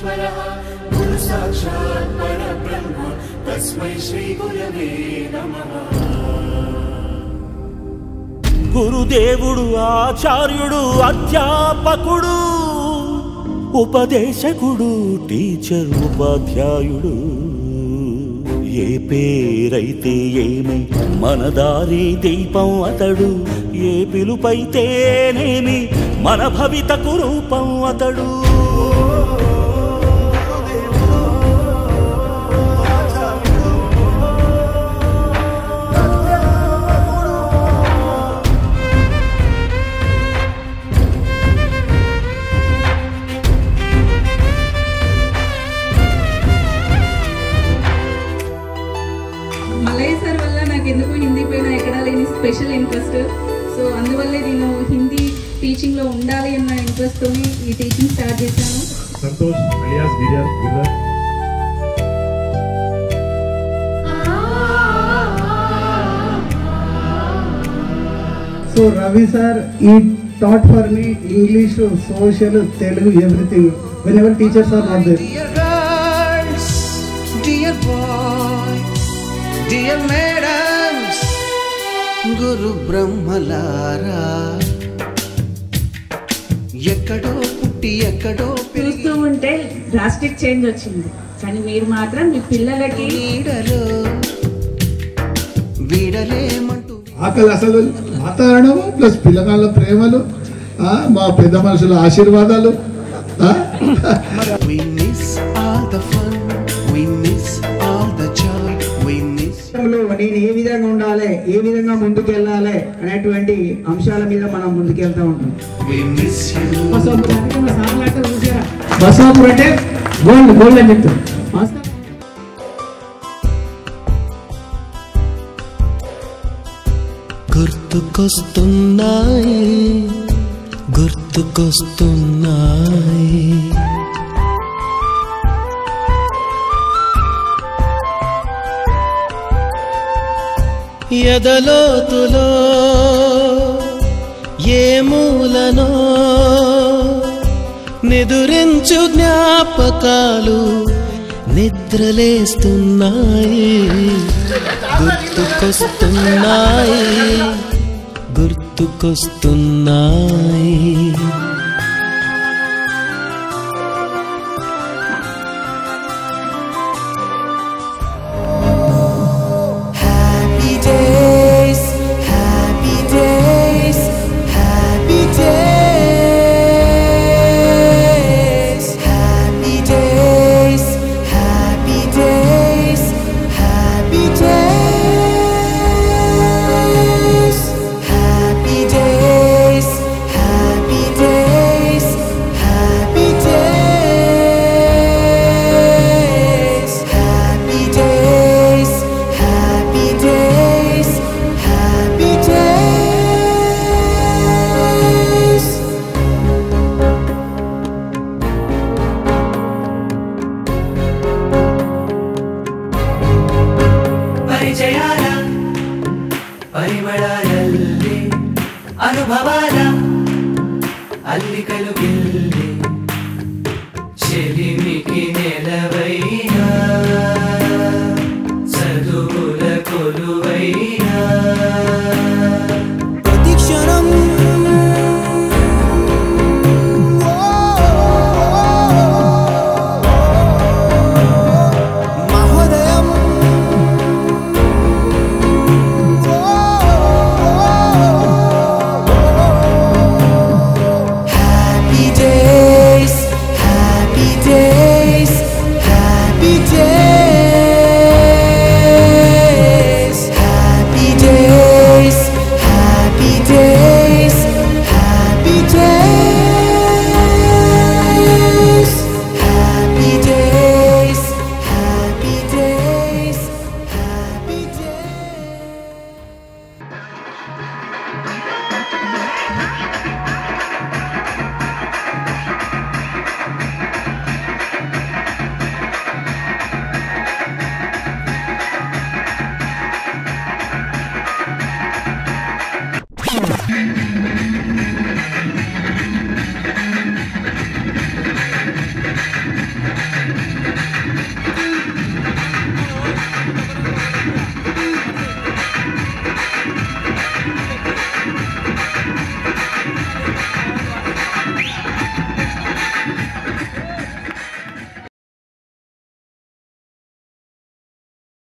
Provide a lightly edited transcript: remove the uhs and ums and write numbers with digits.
परमेश्वरः गुरु साक्षात् परब्रह्म तस्मै श्री गुरवे नमः। గురుదేవుడు ఆచార్యుడు అధ్యాపకుడు ఉపదేశకుడు టీచర్ ఉపాధ్యాయుడు ఏ పేరైతే ఏమి మన దారి దీపం అతడు ఏ పిలుపైతేనేమి మన భవితకు రూపం అతడు మలయ్ సార్ వల్ల నాకు ఎందుకు హిందీ పైన ఎక్కడా లేని స్పెషల్ ఇంట్రెస్ట్. సో అందువల్లే నేను హిందీ టీచింగ్లో ఉండాలి అన్న ఇంట్రెస్ట్తోనే ఈ టీచింగ్ స్టార్ట్ చేశాను. సంతోష్ అలియాస్ గిరియర్ గిల్లర్. So Ravi sir, he taught for me English, social, Telugu, everything. Whenever teachers are not there. Dear girls, dear boys, dear madams, Guru Brahmalara. ఎక్కడో పుట్టి ఎక్కడో చూస్తూ ఉంటే డ్రాస్టిక్ చేంజ్ వచ్చింది, కానీ మీరు మాత్రం మీ పిల్లలకి వీడలేమంటూ ఆకలి అసలు వాతావరణము ప్లస్ పిల్లగాళ్ళ ప్రేమలు మా పెద్ద మనుషుల ఆశీర్వాదాలు. We miss all the fun, we miss all the joy, we miss. నేను ఏ విధంగా ఉండాలి, ఏ విధంగా ముందుకు వెళ్ళాలి అనేటువంటి అంశాల మీద మనం ముందుకెళ్తా ఉంటాం. We miss you. బసాపూర్ అంటే గోల్డ్ గోల్డ్ అని చెప్తాం. గుర్తుకొస్తున్నాయి గుర్తుకొస్తున్నాయి ఎదలోతులో ఏ మూలనో నిదురించు జ్ఞాపకాలు నిద్రలేస్తున్నాయి గుర్తుకొస్తున్నాయి గుర్తుకొస్తున్నాయి ಪರಿಮಳದಲ್ಲಿ ಅನುಭವದ ಅಲ್ಲಿಕಲು ಗೆಲ್ಲಿ ಚೆಲಿಮಿಕಿ ನೆಲವೈನ